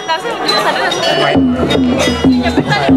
Tasnya juga sadar. Nyebut tadi.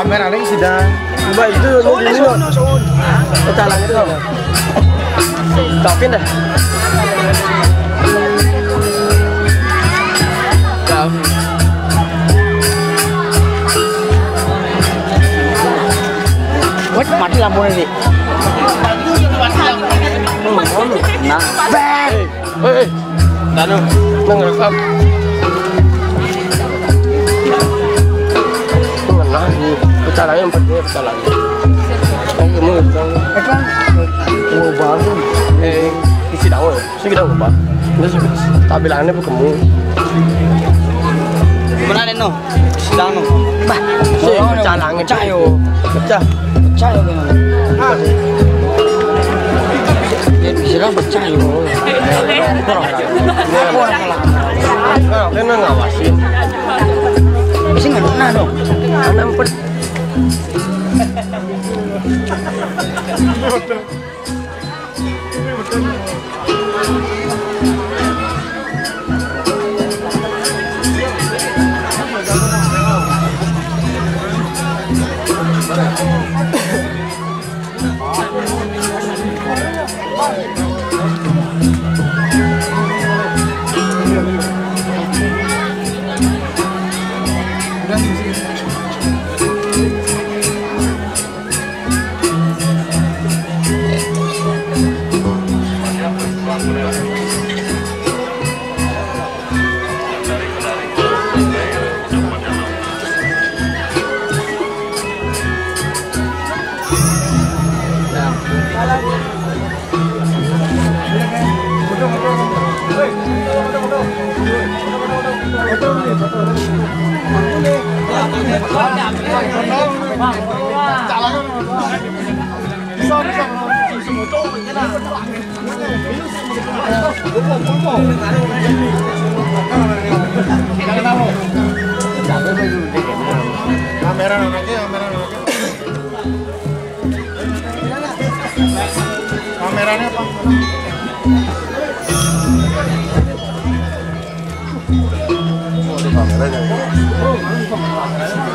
Kamera ini sudah. Mbak itu ini loh. Pecalang itu loh. Stopin dah. Stop. Wah, mati lampunya sih. Nah, hei, Tanu, ngerekam. Pecalangnya empat dia pecalangnya. Kamu mau bangun. isi daun, sih kita lupa. Terus tampilannya pun kamu. Mana nih no? Sedang no. Bah, sih pecah langit. Pecah yo. Pecah. Pecah yo gimana? Ya bisa pecah yo. Kena ngawasin. Bisa nggak kena dong? Anak empat. Kameranya apa?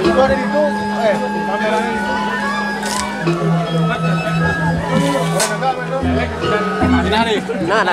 Itu ada di itu, kameranya itu. Nah.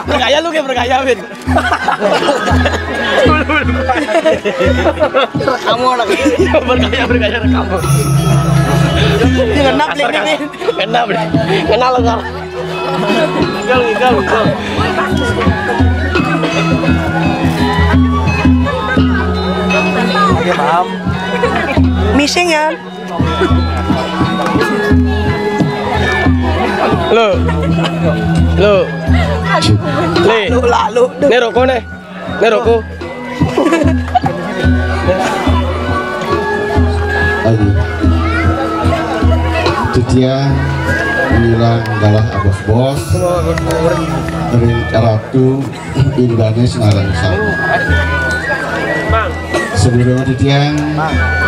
Bergaya lu kayak bergaya, Win. Kamu anak bergaya kamu. ngenap nih. Kenal lo kan. Gal. Oke, paham. Missing ya. Lo. Lalu. Ini rokok nih. Lagi. Itu dia bilang galah abos bos dari Ratu Indahnya Sengarang Sang. Sebelum itu dia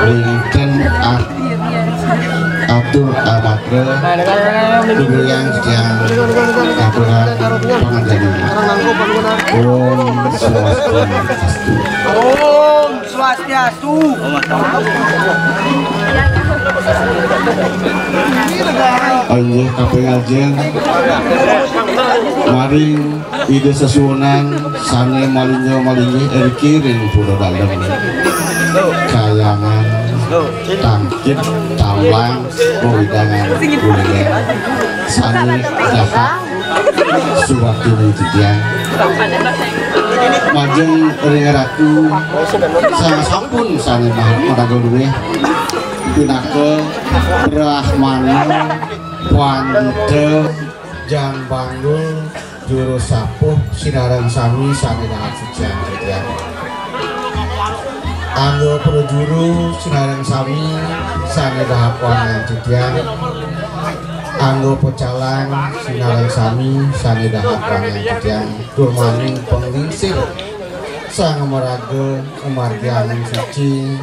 Linten atur amatre dulu yang sedang aturan pengendali Om Swastiastu. Ayo kaping ajen maring ide sesuunan sane malinyo erkiring pura dalem kayangan tangkip tambang widangan kuliner sane dapat surat ini titian majeng ringaraku sang sampun sane maraga duwe pinake Brahmana Wandita Jang Banggul Juru Sapuh Sinareng Sami sane dahat sucian titiang anggo prajuru Sinareng Sami sane dahat wangan titiang anggo pecalang Sinareng Sami sane dahat wangan titiang turmaning penglingsir sang meraga kemargian suci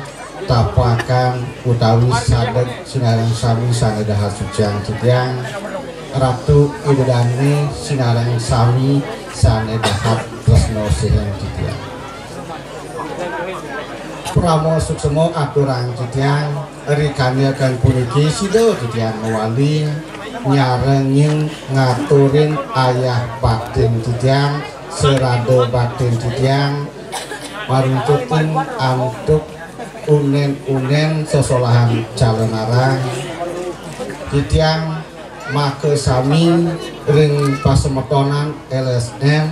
tapakan utawi sadek Sinareng Sami sane dahat sucian titiang Ratu Idedani Sinareng Sami sane dahat tresno siheng titiang Pramo suksemo aturang titiang rikanyakan puniki sido titiang wali nyarengin ngaturin ayah batin titiang serado batin titiang maruntutin antuk unen-unen sesolahan calon arang titiang make sami ring pasemetonan LSM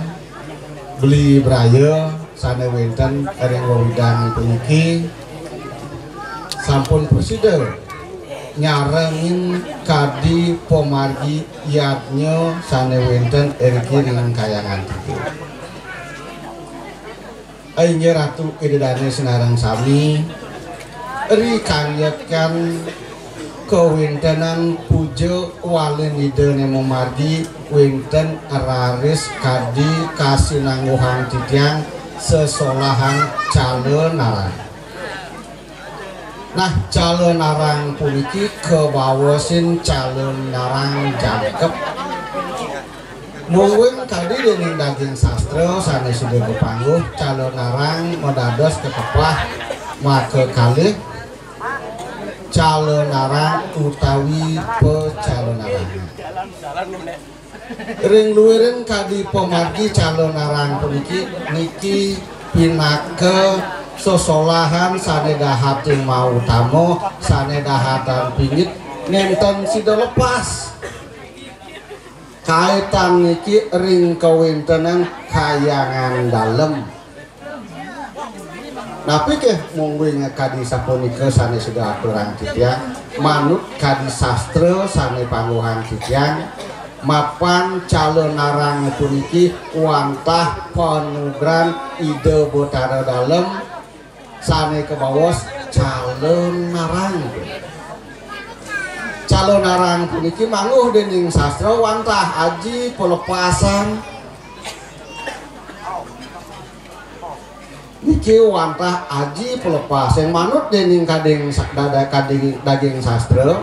beli braya sane wenten ring wawidang puniki sampun presiden nyarengin kadi pomargi yadnya sane wenten eriki ring kayangan tiga Ainye Ratu Idedani Sinareng Sami rikanyakan kewintenan puja walin ide nemo margi winten raris kadi kasinangguhan titiang sesolahan calon narang nah calon narang puniki kebawasin calon narang jangkep mungkin kadi dening daging sastra sane sudah berpangguh calon narang modados kekepah maka kalih calon narang utawi pecalon narang ring luwiren kadi pemargi calon narang puniki niki pinake sosolahan sane dahatin mau tamo sane dahatan pingit nenten sida lepas kaitan niki ring kawintenan kayangan dalem Napi ke mungguing kadi sapunika sane sudah aturan titiang manut kadi sastra sane pangguhan titiang mapan calon narang puniki wantah penugran ide botara dalem sane kebawas calon narang puniki manguh dening sastra wantah aji pelepasan niki wantah aji pelepas yang manut dening kading daging sastra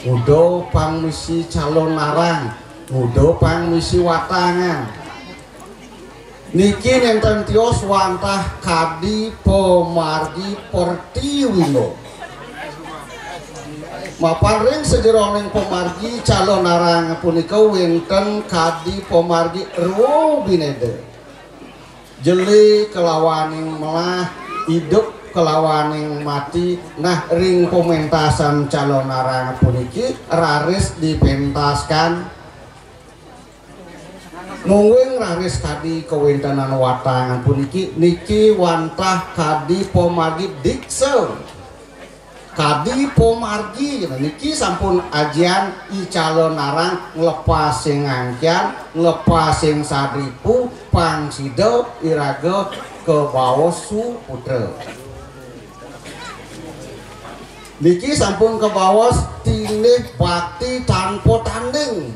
mudo pangmisi calon narang mudo pangmisi watangan niki nenten tios wantah kadi pemargi pertiwindo mapan ring sejeroning pemargi calon narang punika wenten kadi pemargi Rwo Binede jeli kelawaning melah hidup kelawaning mati nah ring pementasan calon narang puniki raris dipentaskan mungwing raris kadi kewintenan watangan puniki niki wantah kadi pomargi dikse kadi pomargi niki sampun ajian i calon narang nglepas sing angkian nglepas sing sadripu pangsido iraga ke bawosu putra niki sampun ke bawas tinih bakti tanpa tanding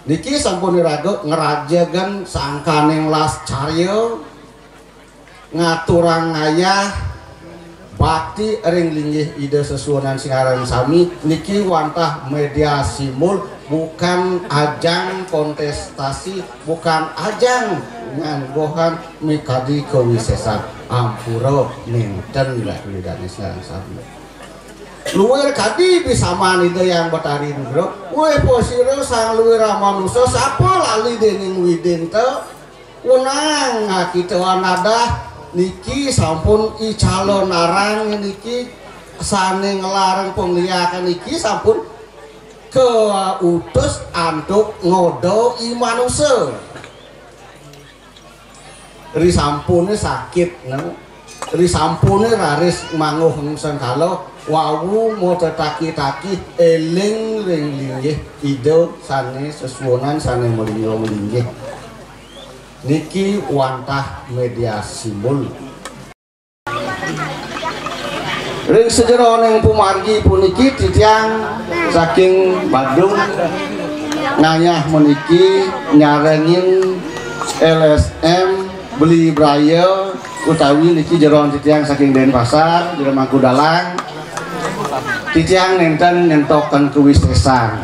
niki sampun iraga ngerajagan sangkaning las carya ngaturang ngayah bakti ring linggih ide sesuanan Sinareng Sami niki wantah media simul bukan ajang kontestasi bukan ajang nganggohan mikadi kewisesan ampura ninten lah lidani Sinareng Sami luwir kadi bisa manide yang betari bro weh posiro sang luwir manusia siapa lali dening widin te wenang kita wanadah niki sampun i calon narang niki sane ngelarang pengliakan niki sampun ke utus antuk ngodo i manusia ri sampune sakit no ri sampune raris manguh sengkala wawu mau tetaki-taki eling ring linggih ide sane sesuonan sane melinggih niki wantah media simbol ring sejero ning pumargi puniki titiang saking Bandung nganyah meniki nyarengin LSM beli braya utawi niki jero titiang saking Denpasar jero Mangkudalang titiang nenten nyentokan kewistesan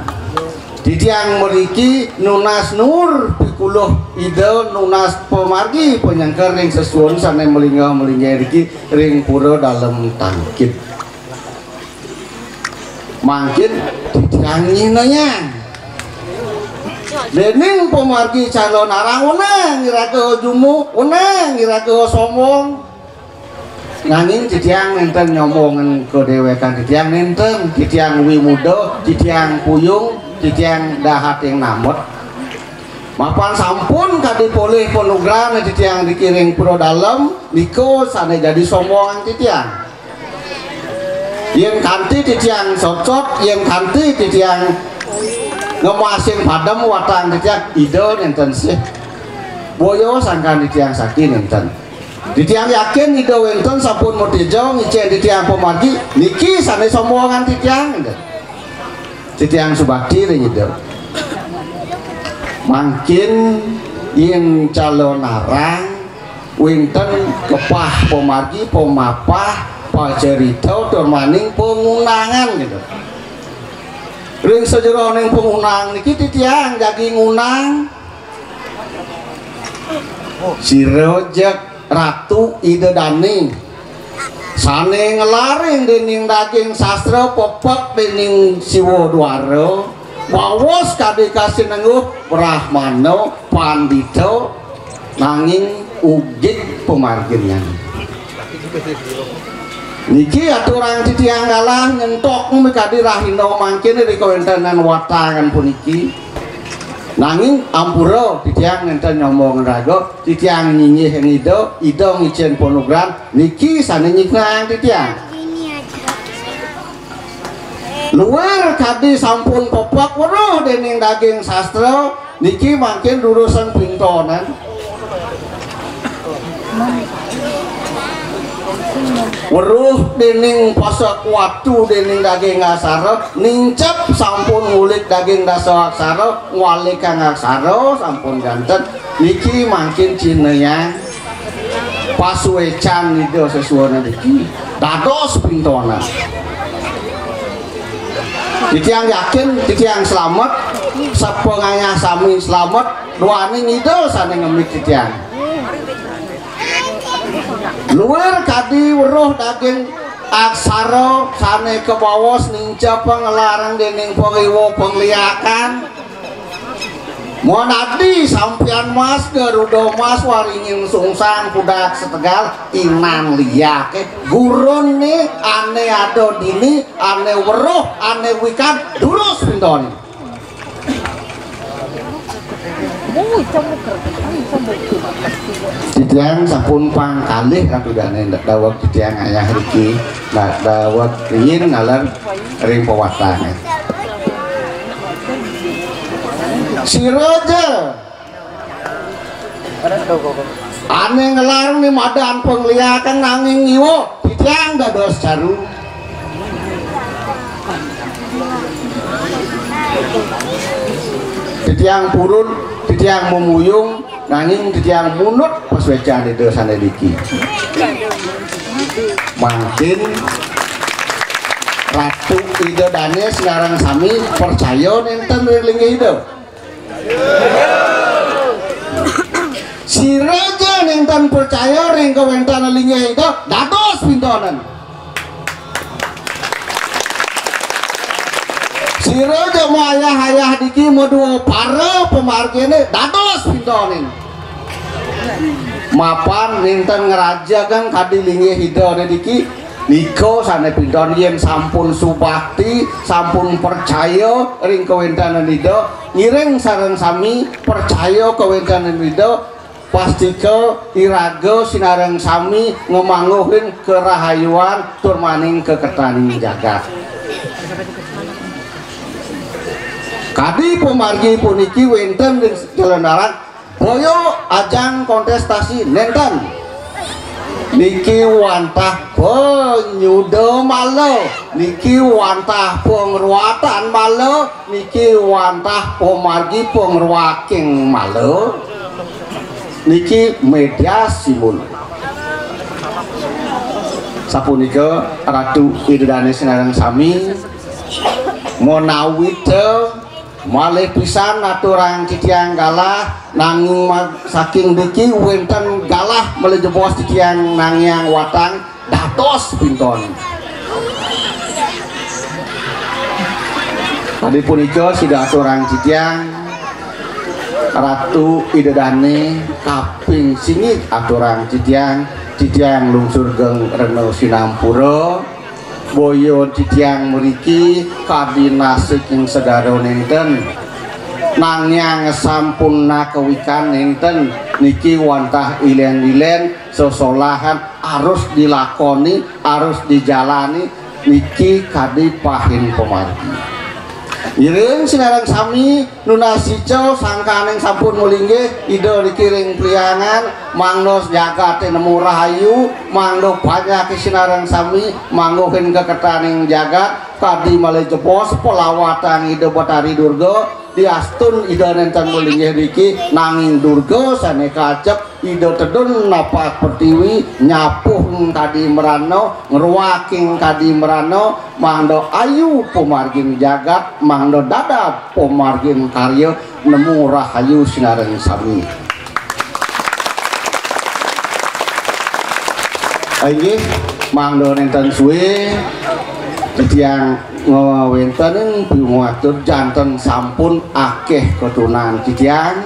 titiang meriki nunas nur pikuluh ide nunas pemargi penyangker ring sesuun sana melinggah riki ring pura dalam tangkit mungkin titiang nanya dening pemargi calon arang unang ngira ke jumu unang ngira ke sombong nanging titiang nenten nyomongan ke dewekan titiang nenten titiang wimudo titiang puyung titiang dahat yang namot mapan sampun kadi poleh penugrah titiang dikiring pro dalam niko sana jadi sombongan titiang yang kanti titiang socot yang kanti titiang ngemasin padam watang titiang ide nenten sih boyo sangkan titiang sakit nenten titiang yakin ide wenten sampun motijo ngicen titiang pemargi niki sana sombongan titiang nenten titiang subakti ring ide makin yang calon narang winten kepah pemargi pemapah pacerita termaning pengunangan gitu ring sejero ning pengunang niki titiang jagi ngunang si rojek ratu ide dani sane ngelaring dening daging sastra popok dening siwo dwaro wawas kadi kasih nengguh brahmano pandito nanging ugik pemarginnya niki aturan titiang galah nyentok mikadi rahino mangkin di kawentanan watangan puniki nanging ampura titiang nenten nyomong rago titiang nyinyih ide ngicen ponogram niki sana nyiknang titiang luar kadi sampun popok weruh dening daging sastra niki makin durusan pintonan weruh dening pasak watu dening daging aksara nincap sampun ngulik daging dasa aksara ngualik kang aksara sampun ganten niki makin cineyang pasuecan ide sesuatu niki dados pintonan titiang yakin titiang selamat sepengayah sami selamat doani ngidel sana ngemik titiang luar kadi weruh daging aksara sane ke bawah ninca pengelarang dening pengiwo pengliakan mohon abdi sampian mas Garuda mas waringin sungsang budak setegal inan liake gurun nih ane ado dini ane weruh ane wikan durus pintoni titiang sampun pangkalih katudane dawak titiang ayah riki dawak rin ngalar ring pewatane si Raja aneh ngelarang nih madan pengliakan nanging ngiwo titiang dados caru titiang purun titiang memuyung nanging titiang munut pas wecan itu sana diki makin ratu ide dane sekarang sami percaya nenten rilingnya ide si Raja nenten percaya ring kawentan lingnya ide dados pintonan si Raja mau ayah diki mau dua para pemargene dados pintonin mapan nenten ngeraja kan kadi lingnya ide diki niko sana pinton yen sampun subakti sampun percaya ring kawentanan ida ngiring sareng sami percaya kawentanan ida pastike iraga sinareng sami ngemangguhin kerahayuan turmaning keketaning jagat. Kadi pemargi puniki wenten di Jelenaran boyo ajang kontestasi nenten niki wantah penyuda malo, niki wantah pengruatan malo, niki wantah pemargi pengruaking malo, niki media simul. Sapunika Ratu Idedane sinareng sami monawite malih pisan aturang titiang galah nanging saking diki wenten galah melejebos titiang nangyang watang dados pinton. Tadi punika sida aturang titiang Ratu Idedane kaping singit aturang titiang lungsur geng Reno Sinampura boyo titiang mriki kadina saking sedaro nenten nangyang sampurna kewikan nenten niki wantah ilen-ilen sesolahan harus dilakoni harus dijalani niki kadi pahin pemargi. Iring sinareng sami nunasico sangkaneng sampun mulingge ide dikiring priangan mangdos jagate nemu rahayu mangdo banyak sinareng sami manggohin keketaning jagat kadi malih jebos pelawatan ide Batari Durga diastun ide nenten mulingge diki nanging Durga saneka acep ide tedun napak pertiwi nyapuh kadi merano ngruaking kadi merano mangdo ayu pemargin jagat mangdo dadap pemargin karya nemu rahayu sinareng sami. Ayo mangdo nenten suwe titiang ngawenten piungatur janten sampun akeh ketunan titiang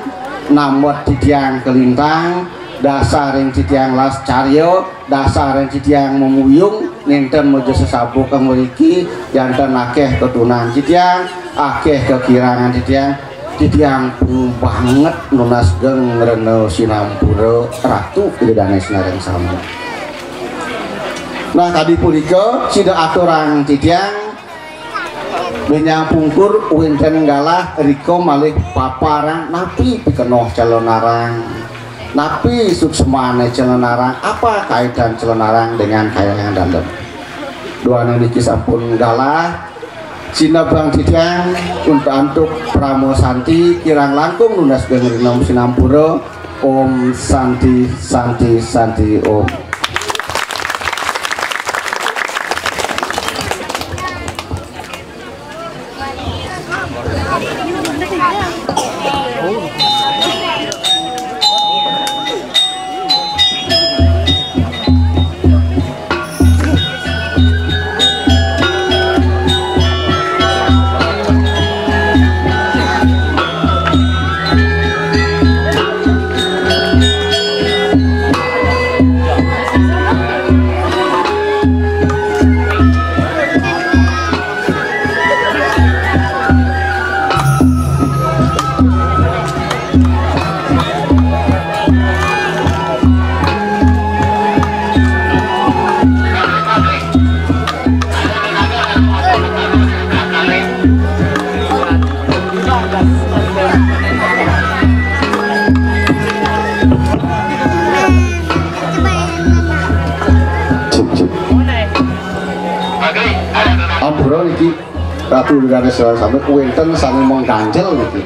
namot titiang kelintang dasaring titiang las caryo dasaring titiang memuyung nenten mojo sesabu kemriki janten akeh ketunan titiang akeh kekirangan titiang banget nunas geng Reno Sinampura Ratu Idedane sinareng sami. Nah tadi punika sida aturang titiang benyang pungkur winten galah riko malih paparang napi pikenoh calonarang napi suksemane calonarang apa kaitan calonarang dengan kayangan dandem duane niki sampun galah sinabang titiang untuk Pramo Santi kirang langkung nunas geng Reno Sinampura Om Santi Santi Santi Om. Ratu Idedane sampai wenten sami mengganjel niki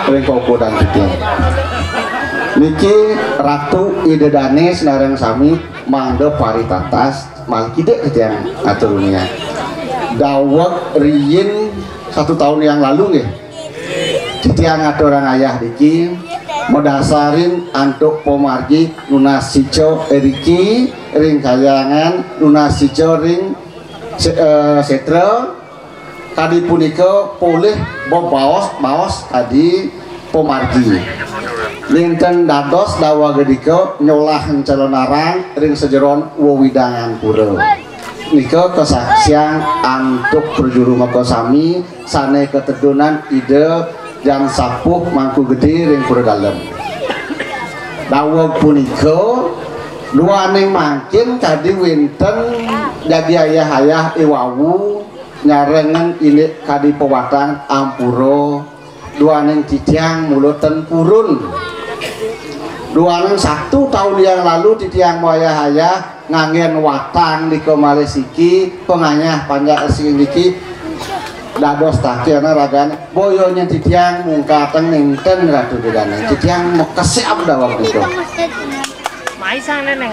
ring koko dan titiang niki Ratu Idedane sinareng sami mangga paritatas malkide titiang aturunia dawek riyin 1 tahun yang lalu nggih titiang aturang ayah niki medasarin antuk pemargi nunasico eriki ring kayangan nunasico ring setra tadi punika poleh baos tadi pemargi linten dados dawa gedika nyolahan calonarang ring sejeron wewidangan pura nika kesaksian antuk perjuru maka sami sane ketedunan ide yang sapuh mangku gede ring pura dalem dawuh punika duaning mangkin kadi winten jadi ayah iwawu nyarengan ini kadi pewatan ampuro duaning titiang mulutan purun duaning 1 tahun yang lalu titiang moyah-ayah ngangen watang di Malesiki penganyah panjang sing niki dados takiana ragana boyonya titiang mungkateng ningten ratu dedane titiang mekesiap dawak niku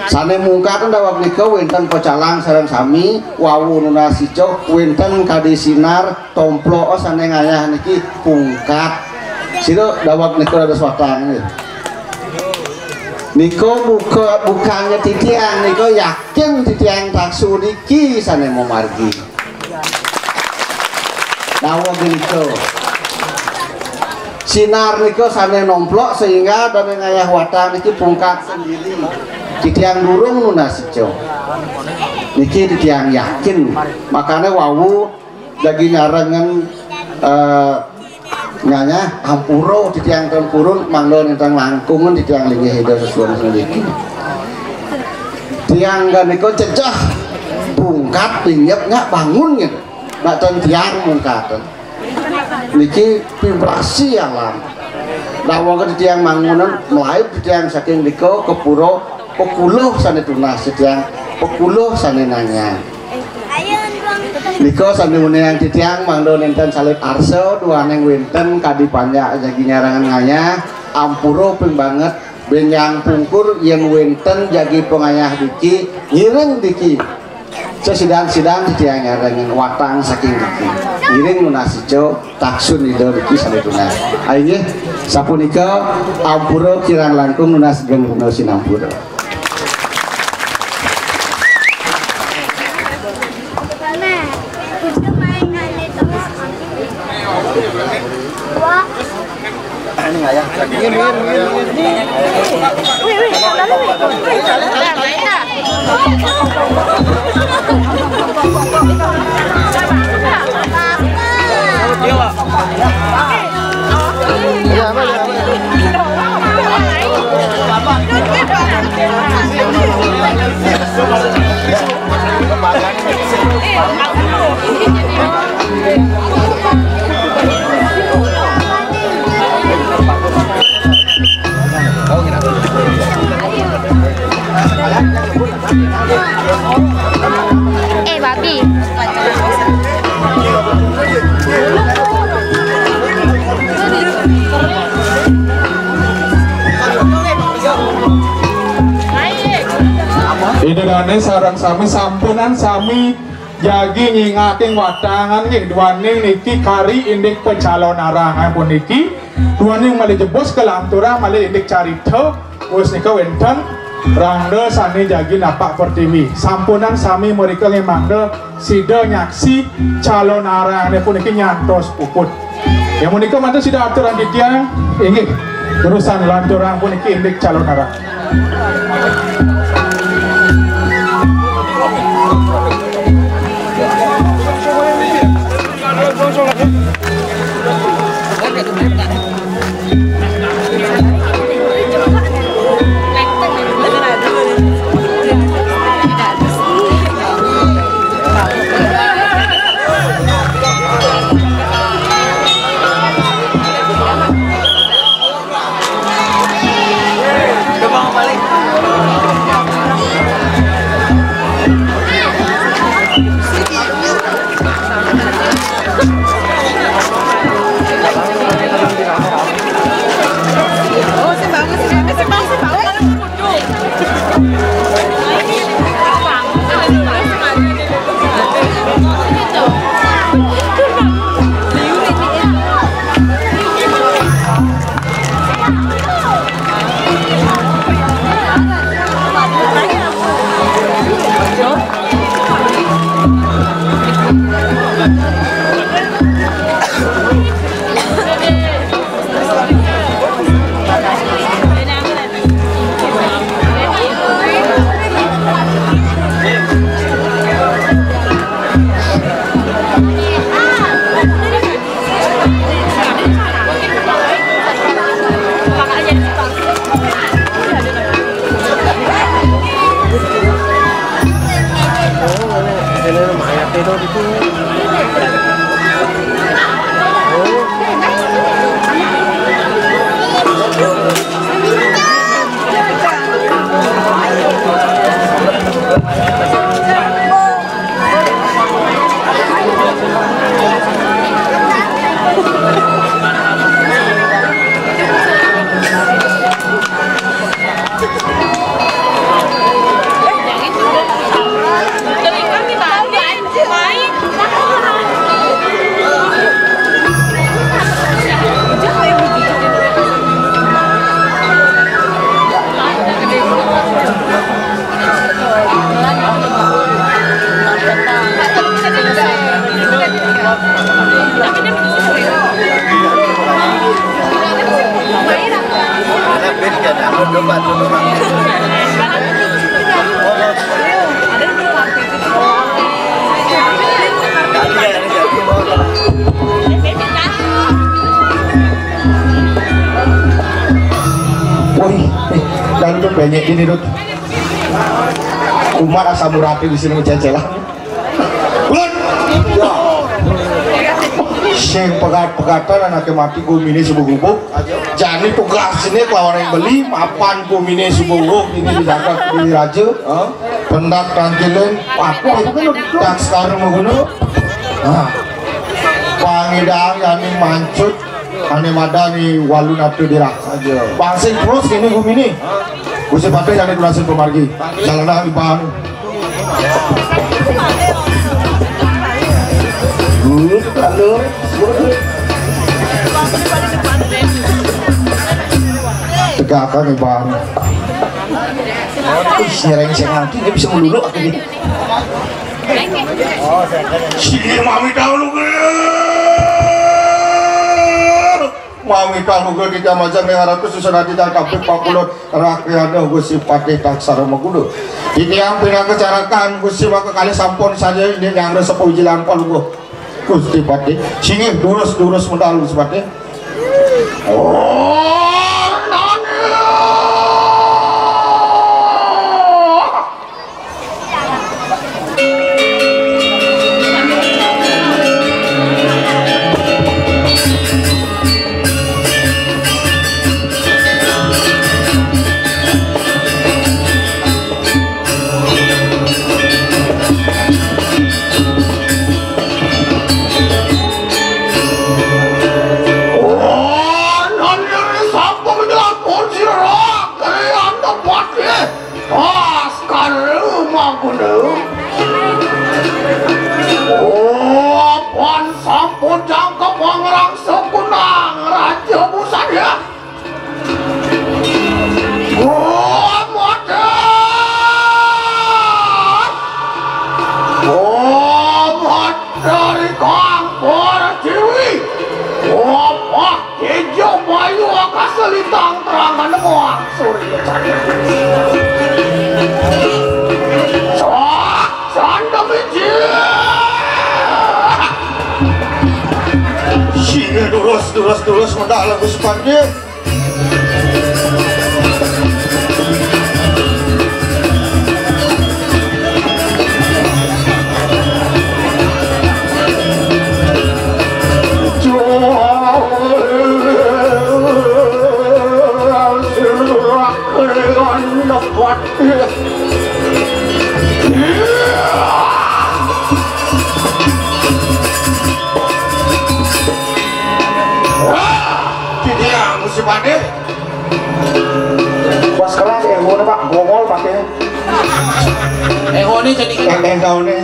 sane mungkateng dawak niku winten pecalang sareng sami wawu nuna sicok winten kadi sinar tomplo sane ngayah niki pungkat sira dawak niku dados watang niku bukannya titiang niku yakin titiang taksu niki sane mau margi dawuh gitu sinar niku sane nomplok sehingga dan ngayah watang niki pungkat sendiri titiang durung lunas ijo niki titiang yakin makanya wawu lagi nyarengen nyanya hampuro titiang tempurun mangdo nentang langkungan titiang linggih hidup sesuatu sendiri tiang dan niku cecah pungkat pinggapnya bangun gitu nak tiang mungkatan niki vibrasi alam dawang ke tiang mangunan melayu tiang saking diko ke puro pekuluh sana tunas tiang pekuluh sana nanya niko sana yang tiang mangdo nenten salib arso dua neng winten kadi panjang jagi nyarangan nganya ampuro ping banget benyang pungkur yang winten jagi pengayah diki ngiring diki sesidang-sidang titiang nyarengan watang saking diki ngiring lunasico taksun itu diki saletuna akhirnya sapunika ampuro kirang langkung lunas geng lunasin ampuro babi. Idene sarang sami sampunan sami jagi nyingaking watangan nggih duaning niki kari indik pencalon arangan pun niki duaning malih jebus ke lantura malih indik carita wis nika wenten rangde sani jagi napak pertiwi sampunan sami mereka ngemangde sida nyaksi calon arangan pun niki nyantos puput yang menika mantu sida aturan ditiang inggih terusan lantura pun niki indik calon arang. Wih, dan tuh banyak ini tuh. Umar asam murati di sini ngecelah. Ulan, ya. Sing pegat-pegatan anaknya mati kumini subuh gubuk. Jani tugas ini lawan yang beli mapan kumini subuh gubuk ini dijaga di raja. Pendak tranquilin, pakai dan sekarang mengguna. Pangidang yani mancut. Ane madani walun atu dirak aja. Pangsing terus kini kumini. Gusti Patih yang dikurasin pemargi. Jalanlah ibang. Lalu tegakkan ibang. Sereng-sereng ini bisa melulu ini. Sini mami dahulu. Mami tahu gue kita macam yang harap susah nanti tak kapit pakulot rakyatnya Gusti Patih taksara magulo. Ini yang pindah kecarakan Gusti maka kali sampun saja ini yang ada sepuluh jilan palu Gusti Patih. Sini durus modal Gusti Patih. Durus mendalam Gusti Patih. Gusti Patih. Bos kelas ego nih Pak, gongol pakai. Ego nih jadi kira ego nih.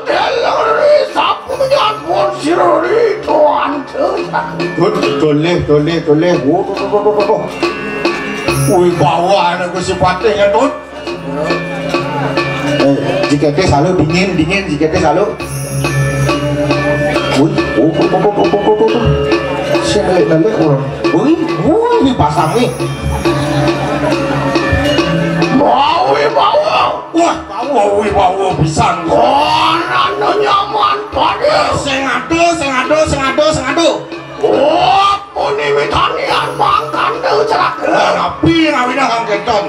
Telang risap punya pun sirori tuan Toleh. Wih bawa anak Gusti Patih ya Tut. Jika dia selalu dingin jika dia selalu. Wih, Nalik orang. Wih, pasang nih. Wah, pisan. Konan nyaman pada. Sengado. Oh, puni mitanian makan deu cerak. Ngapi ngawina kang keton.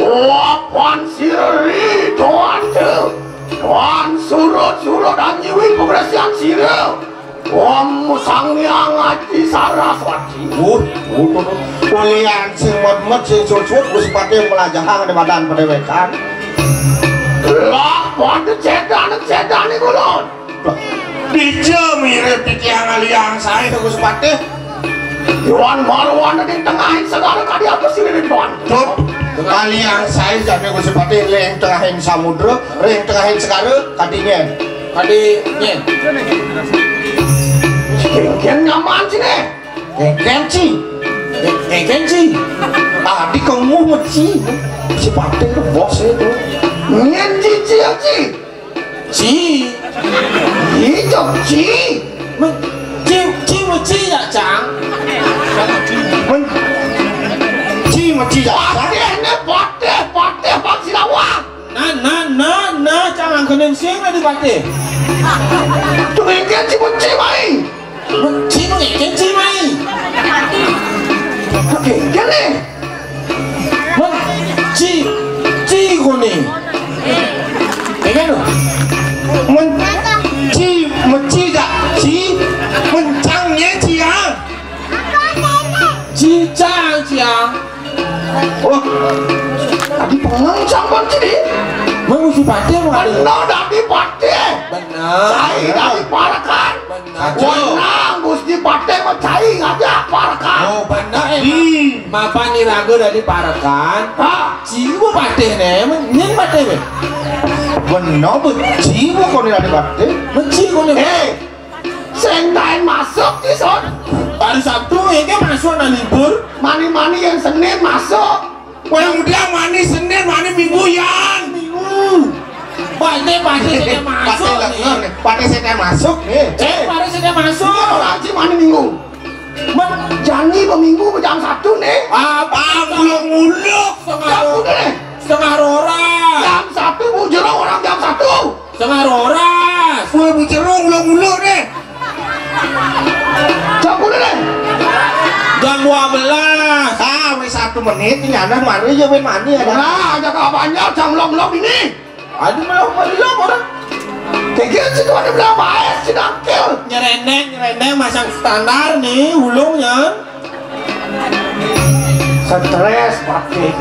Oh, pan siri tuan deu. Tuan surut dan nyiwin pembersihan sireu. Om Sangyang Aji Saraswati. Kulian sing mod sing sucut Gusti Patih melajahang di badan pendewekan. Lah, pada cedan iku lho. Dije mirip titiang aliang saya Gusti Patih. Yuan marwan di tengahin segala kali apa sih ini tuan? Aliang saya jadi Gusti Patih leng tengahin samudra, leng tengahin segala kadingen. Kengken nyaman sih nih. Kengken adik kamu meci. Si Patih itu bos itu. Nyen Ci. Hijau Ci. Ci ya Cang. kening sing di pati. Tungengken cibuci mai. Ci mengeken ci mai. Oke, gini. Men ci kuning. Kan lo? Menci gak? Ci mencangnya ciang. Ciang. Wah, tadi pengencang kan sini. Mengusir pati apa ada? Benar dari pati. Benar. Cai dari parakan. Benar. Wenang Gusti Pati mencai ngajak parakan. Oh benar Mapa ni raga dari parakan. Jiwa pati ne, nyen pati be. Benar bu, jiwa kau ni dari pati. Menci kau ni. Sengdain masuk di son. Hari Sabtu ini masuk na libur. Mani-mani yang Senin masuk. Udah mani Senin, mani Minggu yan. Minggu. Pati saya masuk nih. Pati saya masuk nih. Pati saya masuk. Haji mani Minggu. Janji Minggu jam 1 nih. Apa muluk-muluk setengah roras. Jam 1 bujerong orang jam 1. Setengah roras. Bujerong muluk-muluk nih. Jam berapa nih? Jam 12. Wes 1 menit ini anak mani aja mani ada. Nah, ajak abangnya jam belum ini. Aduh belum orang. Kayaknya situ ada berapa es sedangkil. Nyereneng masang standar nih hulungnya. Stres pakai.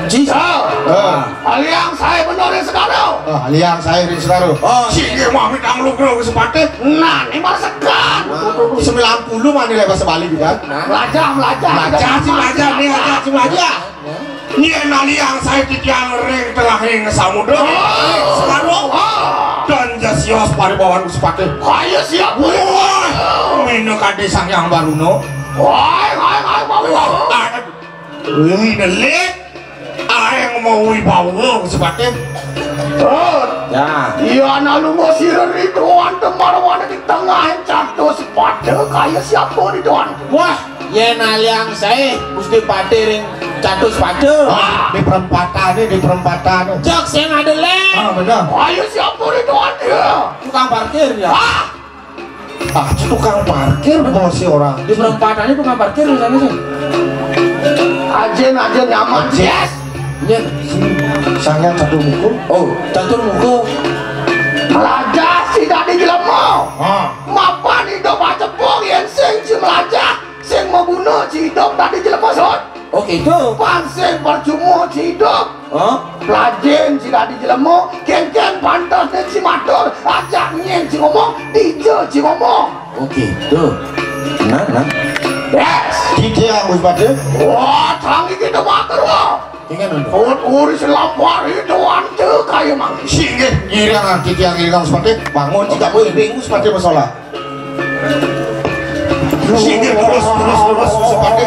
Cisau. Aliang saya benar sekarang. Aliang saya di sekarang. Sini mau minta ngeluk-ngeluk sepatu. Nah, ini mah sekan. 90 mana lepas sebalik kan? Belajar nih aja. Ini aliang saya di tiang ring tengah ring samudra. Sekarang dan jasios paribawan sepatu. Kaya siap. Mino kade sang yang baru no. Hai, mau. Ini delik. Aing mau wibawa sepatu. Ya. Iya nalu mau sirah Ridwan temarwana di tengah jatuh sepatu kaya siapa Ridwan? Wah, yen aliang saya mesti pati ring jatuh sepatu. Di perempatan. Jok saya ngade leng. Benar. Kaya siapa Ridwan dia? Tukang parkir ya. Tukang parkir bos si orang. Di perempatan ini tukang parkir di sana sih. Ajen nyaman. Yes. Nya, sangat satu buku. catur muku. Melajah si dadi jelema. Mapan hidup aja pong yang sing si melajah, sing membunuh si hidup tadi jelema son. Gitu. Pansing percuma si hidup. Pelajen si dadi jelema, ken pantas dan si matur, ajak nyen si ngomong, DJ si ngomong. Gitu. Nah. Yes. DJ Agus Bade. Wah, tangi kita matur wah. Ingin uris lapar itu ante kayak mang singgih ngirangan yang ngirangan seperti bangun jika bingung seperti masalah singgih terus seperti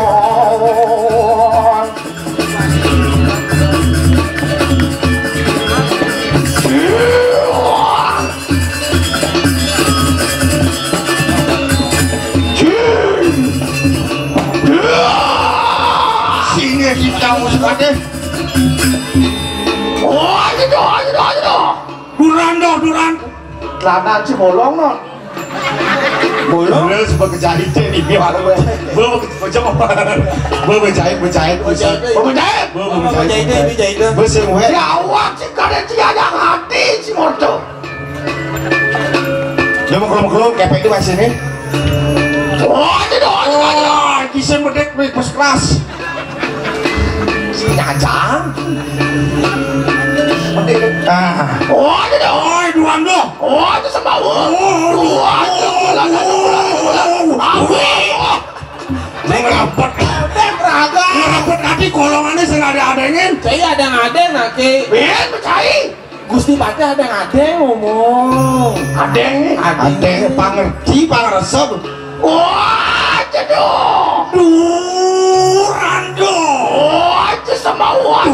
singgih kita seperti Duran. Lana si bolong non. Bolong sebagai jahit ini gimana gue? Berjahit. Bersemua. Jawab si kalian si yang hati si motor. Dia mau kelom kepek di masih ini. Kisah merdek first class. Nyajang. Duan do. Itu sembawa. Ngerapet nanti golongannya sengaja-adengin. Saya ada ngadeng nanti. Ben percaya. Gusti Pati ada ngadeng ngomong. Adeng pangerti pangeresep. Wah, cedoh. Durando. Itu sembawa.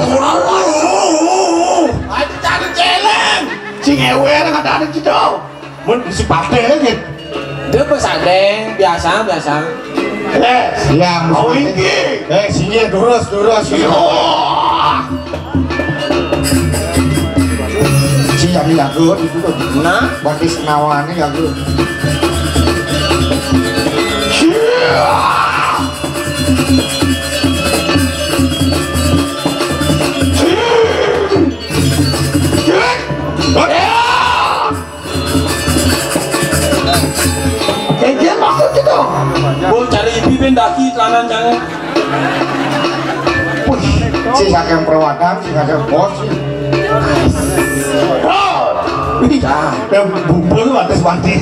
Ayo cari celeng. Cingewe ada cedoh. Mun si Pati gitu. Dia pesadeng biasa. Siang mau ini. Sini durus. yang jago itu tuh. Nah, Bagi senawannya jago. Kayak maksud itu. Bol cari bibin daki celana jangan. Si kakek perawatan, si kakek bos. Yang bubur batas mati.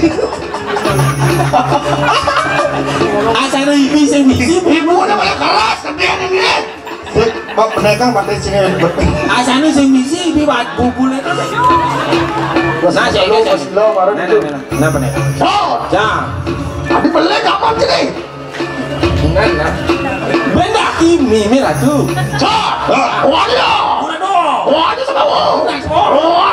Asal ibu sing bisi ibu udah malah keras kemudian ini. Pedagang pada sini. Asal sing bisi ibu buat bubur itu. Nah, saya lo baru itu. Kenapa nih? Jangan. Tapi beli kapan sini? Nah. Benda kimi mira tu. Waduh. Waduh semua. Waduh.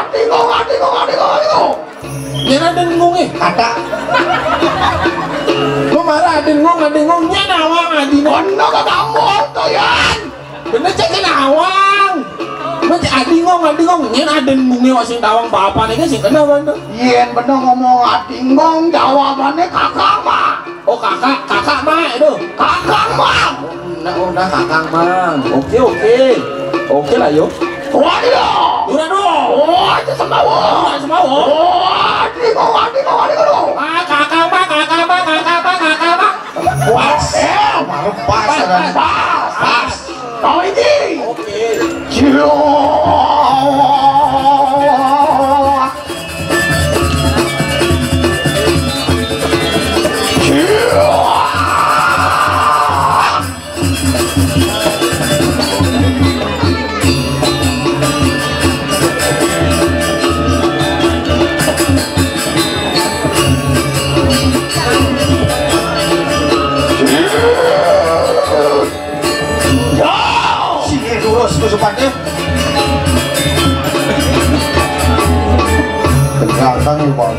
Yana dengung Ada. Lu marah dengung nyana awang adi. Ono ke kamu tuh yan. Bener cek awang. Macam adingong nyana dengungnya wasing tawang bapak nih sih kenapa tuh? Yen bener ngomong adingong jawabannya kakak mah. Oh kakak mah itu. Kakak mah. Udah kakak mah. Oke lah yuk. Waduh. Udah dong. Oh, itu semua. Adingong. Ah kakak mah. Pas. Pas. Kau ini. Oke. Supaya kelihatan nih bang.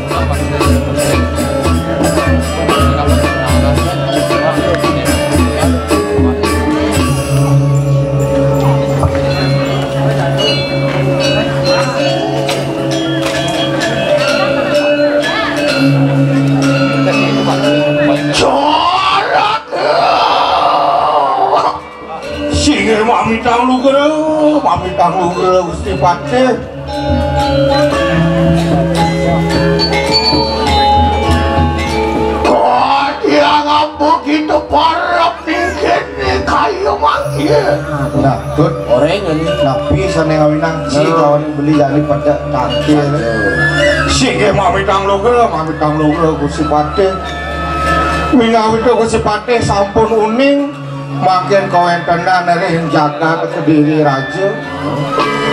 Mami tanglu geus Gusti Patih. Kok dia ngapuk gitu parah pingin nih kayu manggil. Nah, tut Orengan. napi sana ngawinang si kawan beli jadi pada tangkil. Si ge mami tanglu geus Gusti Patih. Mingawi itu Gusti Patih sampun uning. Makin kawan tenan dari jaga Kediri Raja.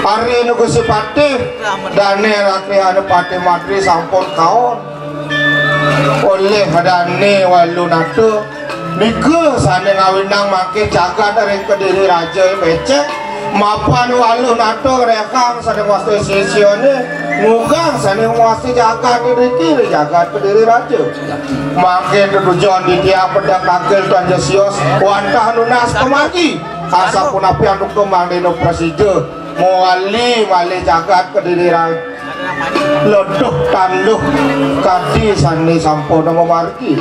Hari ini Gusti Patih dane rakyat Patih Madri sampun kaon. Oleh dane walu nato niku sane ngawinang makin jaga dari Kediri Raja becek mapan walu nato rekang sane wastu sesione ngugang sane wastu jaga Kediri Raja. Makin tujuan di tiap pedang kakil tuan Jesios wantah nunas kemari asa pun api anduk kemang dino presiden mewali jagat Kediri Raja leduh tanduh kadi sani sampuna memargi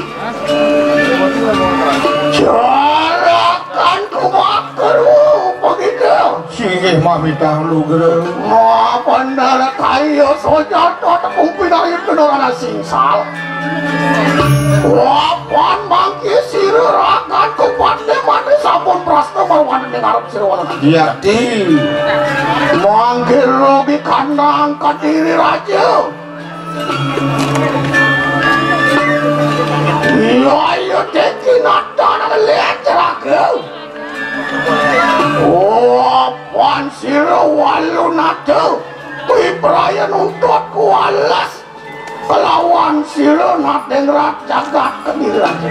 jarakan kumakeru begitu singih mami tanglu gereng mau bandara kayu sojato tepung pindahin kendaraan singsal wapan mangki sirirakan kupatnya mati sampun prasta marwan dengarap sirwanan yati manggil rugi kandang Kediri Raja ayo teki nata na lihat ceraku wapan sirwalu nata Ibrahim untuk kualas kelawan sira nadengrat jagat Kediri Raja.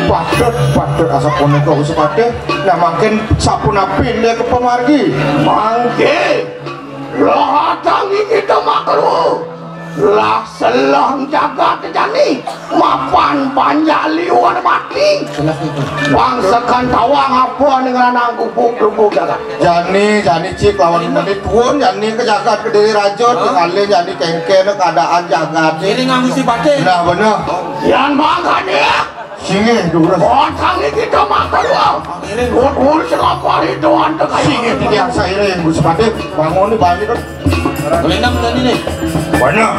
Patut asa punika Gusti Patih nah makin sapuna pindah ke pemargi mangke lahatangi kita makruh lah selang jaga tejani mapan panjaliwan mati bangsakan tawang apa dengan anak gubuk jaga jani cik lawan menit pun jani kejagat ke diri rajut kali jani kengke keadaan jagat ini nganggu si Pade nah bener yang makan ya singe dulu orang ini kita makan wow ini gue selapar itu anda singe yang saya yang gue sepati bangun nih balik kan Lenang tadi nih banyak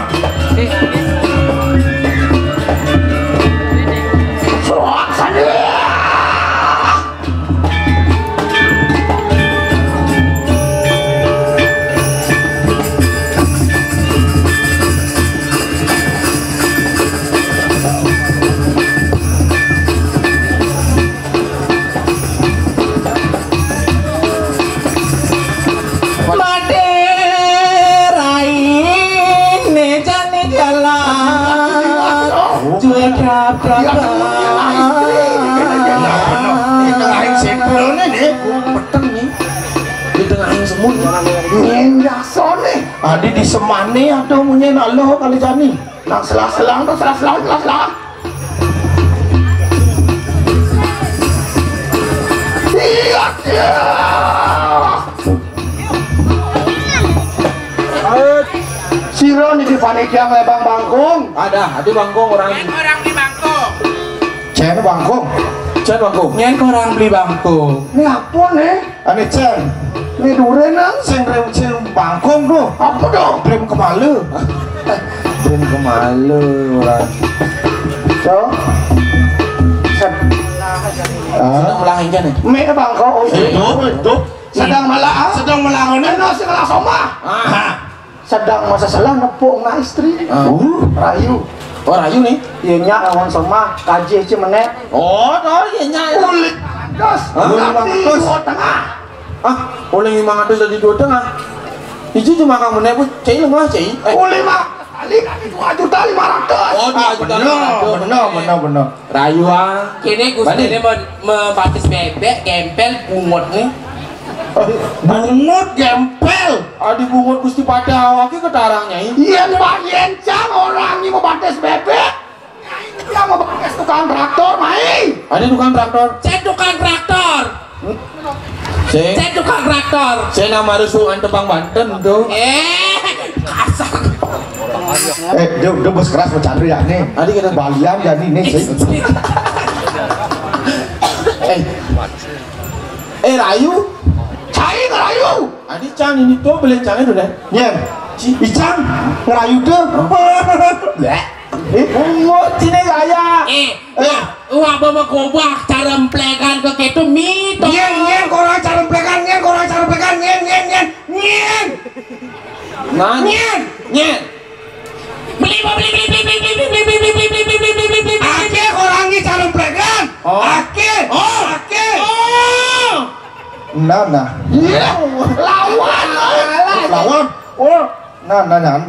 Adi di semane atau punya nalo kali jani nak selang tuh selang iya Siro nih di panitia ngelebang bangkong ada bangkong orang di bangkong Cen bangkong nyen orang beli bangkong ini apa nih ane Cen ini dure nang sing bangkong tuh apa dong rem kemalu orang so sedang melahin kan nih me bangkong itu sedang melawan no sing soma sedang masa salah nepuk na istri rayu rayu nih iya nyak lawan soma kaji aja menek iya nyak kulit terus tengah oleh 500 dari 2 tengah itu cuma kamu nebut cai lemah cai oleh mak kali 2.500.000 bener rayu kini Gusti ini membatis bebek gempel bungut nih bungut gempel adi bungut Gusti Pade awake ketarangnya iya mbak yencang orang ini mau batis bebek yang mau batis tukang traktor mai ada tukang traktor saya tukang traktor saya nama rusuhan tebang Banten tuh kasar dia bos keras bercanda ya nih adi kita balian jadi nih rayu cai ngerayu adi can ini tuh beli cannya udah nyen ican ngerayu tuh cine gaya wah bawa kobah cara memplekan ke ketu mito nyen korang cara memplekan nyen beli ake korang ini cara memplekan ake nah lawan nyan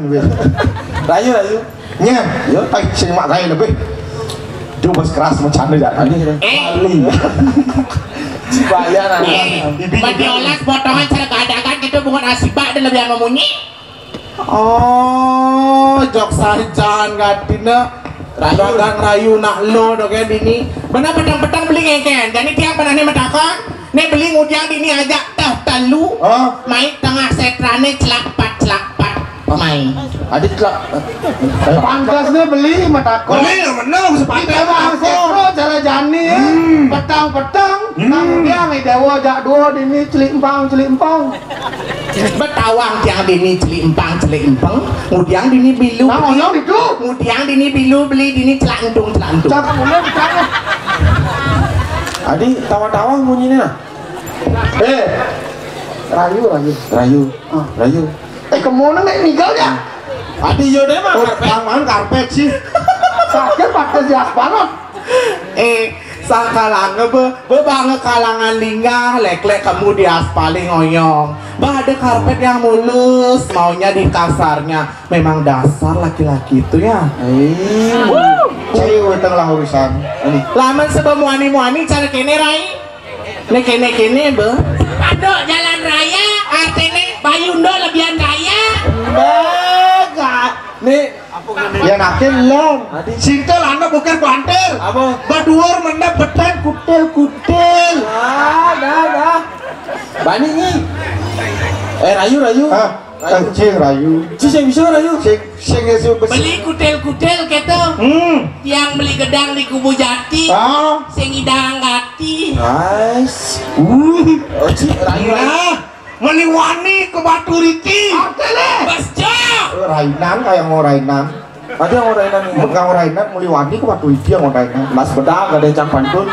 rayu nyen sing mak gaya lebih dia bos keras bercanda ya adi kita Cibayan diolah potongan cara keadakan gitu bukan asibak dan lebih memunyi jok sarjan gatina ragang rayu nak lo dok ya dini benar petang beli ngeken jadi tiap pernah nih metakon nih beli ngudiang dini aja telu main tengah setrane celak pat main adik lah pantasnya beli matakon menang seperti emang sekro cara jani petang dia dewa jak dua dini celik empang betawang tiang dini celik empang ngudiang dini bilu ngudiang dini bilu beli dini celak entung cakap mulai bicara adik tawa-tawa bunyinya rayu kemana nih ninggalnya adik yaudah mah karpet sih sakit pakai si aspanot sakalanga bebange kalangan linggah lek kamu di aspaling ngoyong ada karpet yang mulus maunya di kasarnya memang dasar laki-laki itu ya cewek tengah urusan laman sebab muani cara kene rai kene be aduh jalan raya artene bayundo lebihan raya nih Ya nakin lem. Sintel anda bukan kuantel. Apa? Baduor mendap betan kutel. Dah. Bani ni. Rayu. Anjing rayu. Cing bisa rayu. Sing Beli kutel kata. Yang beli gedang di Kubu Jati. Sing idang gati. Nice. Rayu. Meniwani ke Batu Riti. Basja. Rainan kayak mau Rainan. Ada yang orang ini. Bukan Rainan muli wani ke Batu Riti yang mau Rainan. Mas bedak ada yang pantun.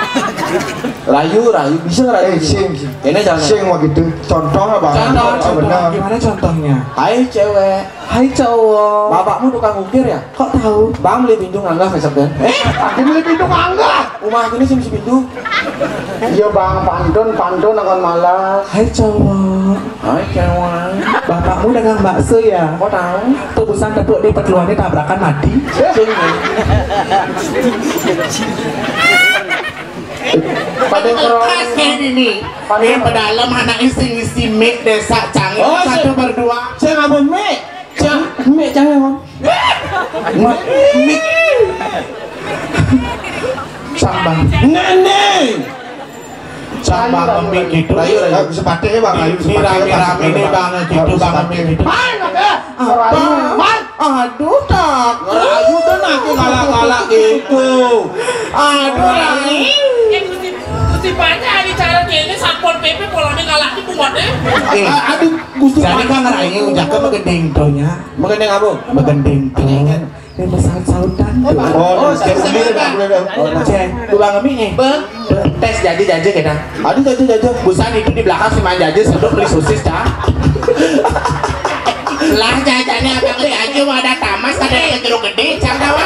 Rayu bisa rayu. Sing. Ini jangan. Sing gitu. Contoh apa? Contoh. Benar. Gimana contohnya? Hai cewek. Hai cowok. Bapakmu tukang ukir ya? Kok tahu? Bang beli pintu angga besok kan? Akhirnya beli pintu angga. Rumah ini sih mesti pintu. Iya bang, pantun akan malas. Hai cowok. Hai cewek. Bapakmu dagang bakso ya? Kok tahu? Tubusan tepuk di peteluannya tabrakan mati. Pada keras ini. Ini pedalam anak isi mik desa Canggih. Satu berdua. Saya ngabun mik. Mik jangan. Mik. Sambang. Nenek. Sambang mik gitu. Rayu bisa pakai ya bang. Rayu Ini rame-rame ini banget gitu banget gitu. Aduh tak. Rayu tuh nanti galak-galak gitu. Aduh Rayu. Gusti banyak ini cara ini sampol PP polanya galak di buatnya. Aduh Gusti. Jadi kan Rayu jaga begending tonya. Mengenai apa? Begending to. Ini pesawat-sautan. Oh, Cek, tukang mie Tes jadi kita. Aduh jajan. Busan itu di belakang si Manjaji sedang beli sosis dah. Lah jajannya abang li aja ada tamas ada yang jeruk gede cangkawa.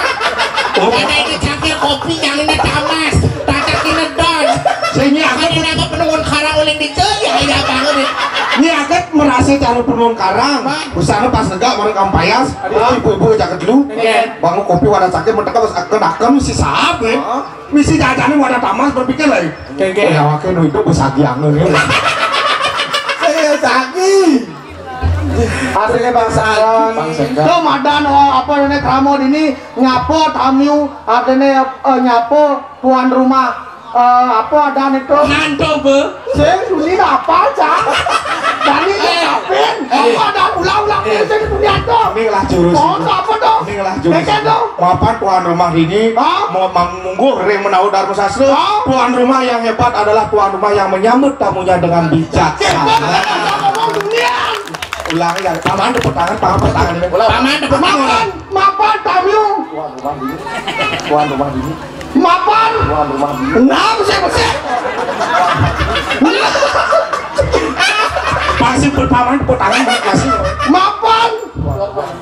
Ada ini cangkir kopi yang ini tamas, tatak ini don. Ini akan ini agak penungun karang uling dicuy ya banget. Ini agak merasa cara penun karang. Usahanya pas negak bareng kampayas. Ibu-ibu jaket dulu. Bangun kopi wadah sakit mendekat pas kedakem si saab misi jajannya wadah tamas berpikir lagi. Ya wakil itu besagi angin. Saya sakit. Hasilnya bangsaran. Tuh madan apa ini kramod ini nyapo tamu artinya nyapo tuan rumah apa dan itu Nanto be. sing dunia apa cak dari ngapain apa ada ulang-ulang sing dunia tuh ini lah jurus apa dong ini lah jurus mapan tuan rumah ini mau mengunggur ring menau Dharma Sastra tuan rumah yang hebat adalah tuan rumah yang menyambut tamunya dengan bijaksana. Ulangi ya, paman tepuk tangan ini. Paman tepuk tangan. Mapan tamu. Tuan rumah ini. Mapan. Tuan rumah ini. Nah, bersih. Pasti paman tepuk tangan kasih. Mapan.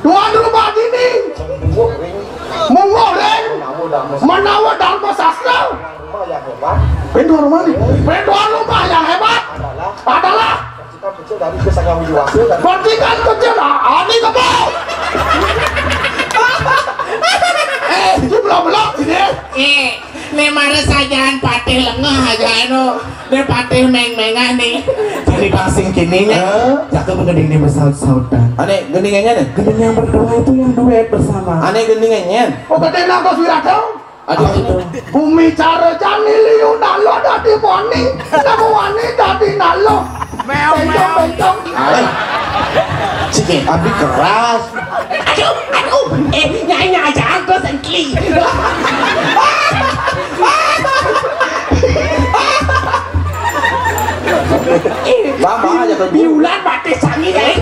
Tuan rumah ini. Mengoreng. Menawa Dharma Sastra. Tuan rumah ini. Tuan rumah yang hebat adalah kecil dari kesanggawi diwakil dan percikan kecil ini kebau belum ini ini mana sajaan patih lengah aja ini patih meng-mengan nih Jadi pasing kininya jatuh begending ini bersaut-sautan. Aneh gendingannya nih. Gending yang berdua itu yang duet bersama. Aneh gendingannya. oh gede nangkos wiratau Aduh itu. bumi cara jani liu nalo dadi wani namu wani dadi nalo bencong Cik, abi keras. aduh nyanyi aja aku sengkli Bang aja ke biulan batis sangi kan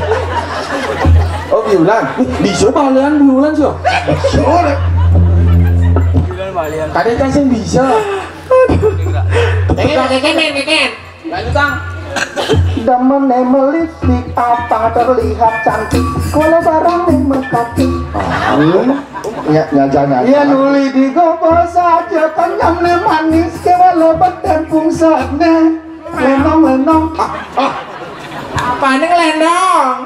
Oh biulan. Bisa balian biulan sih. Kadang kan sih bisa. keken lanjut Kang demen melistik apa terlihat cantik kalau barang mekati ya nyajanya ya nuli di gopo saja kenyam ne manis kewalo badan pungsatne lenong apa ini ngelendong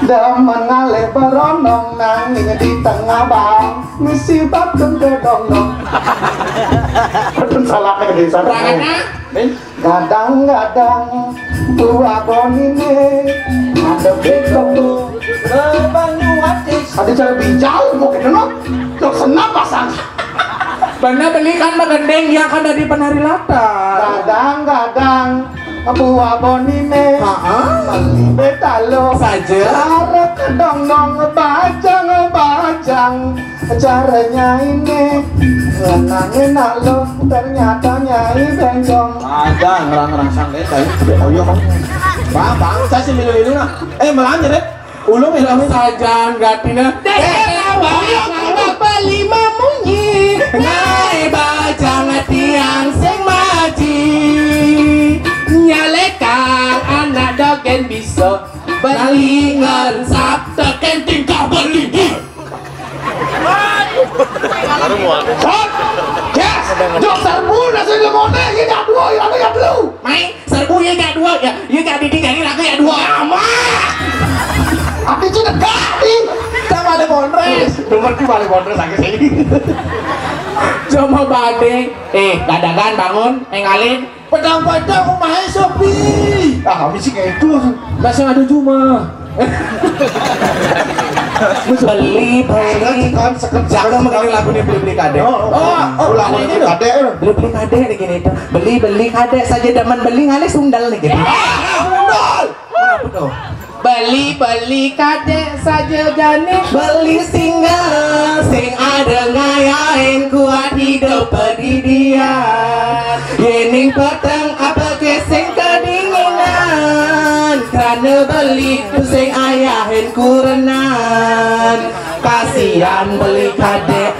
demen ngale beronong nanging di tengah bang misi batun gedong-dong batun salah ke desa berangkatnya gadang-gadang Tua bonine ada bekoku banyu atis. Ada cara bijau mau ke denok. Lo senap pasang. Benar belikan bagendeng yang ada di penari latar. Gadang buah bonine. Beli betalo saja. Cara kedong-dong bajang. Caranya ini ngenangin lo ternyata nyai bengkong. Ada ngerang-ngerang sangke saya. Oh iya kan. Bang, saya sih minum-minum lah. Melanya deh. Ulung ilmu saja gatina. Beli memunyi ngai bajang tiang sing maji nyalekan anak dogen bisa belingan sabda kenting kau beli. Yes, dok serbu nasi lemone ya gak dua ya gak dulu. Main serbu ya gak dua ya gak ditinggalin aku ya dua. Aku itu negak nih. Sama ada Bonres. Dengerti balik Bonres sakit sini. Cuma badeng. Dadakan bangun. Ngalin. Pedang-pedang rumahnya sepi. Kami sih kayak itu. Masih ada cuma. Beli jangan mengenai lagu ini beli kade. Lagu ini kade. Beli kade nih gini tuh. Beli kade saja daman beli ngalih sundal nih gitu. Sundal. Kenapa tuh? Beli kade saja jane beli single sing ada ngayain kuat hidup pedidian yening peteng apa kesing kedinginan karena beli sing ayahin kurenan kasihan beli kade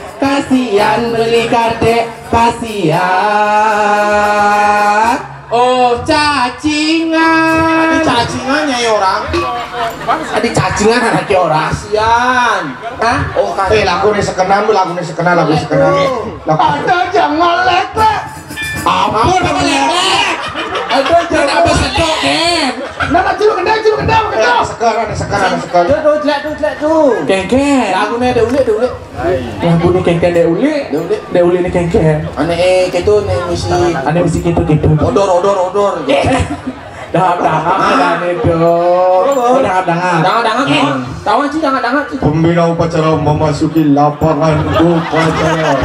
oh cacingan cacingannya ya orang ada cacingan anaknya orang kasihan hah? Oh lagu ini sekenam ada jangan lepek ampun apa lepek ada jangan apa sedok kan nama ciluk kendang sekarang tuh kengken lagu ini ada ulik lagu ini kengken ada ulik ini kengken aneh gitu aneh misi gitu odor Dahap-dahap itu. Dahap-dahap. Tahu sih dahap-dahap. Pembina upacara memasuki lapangan upacara.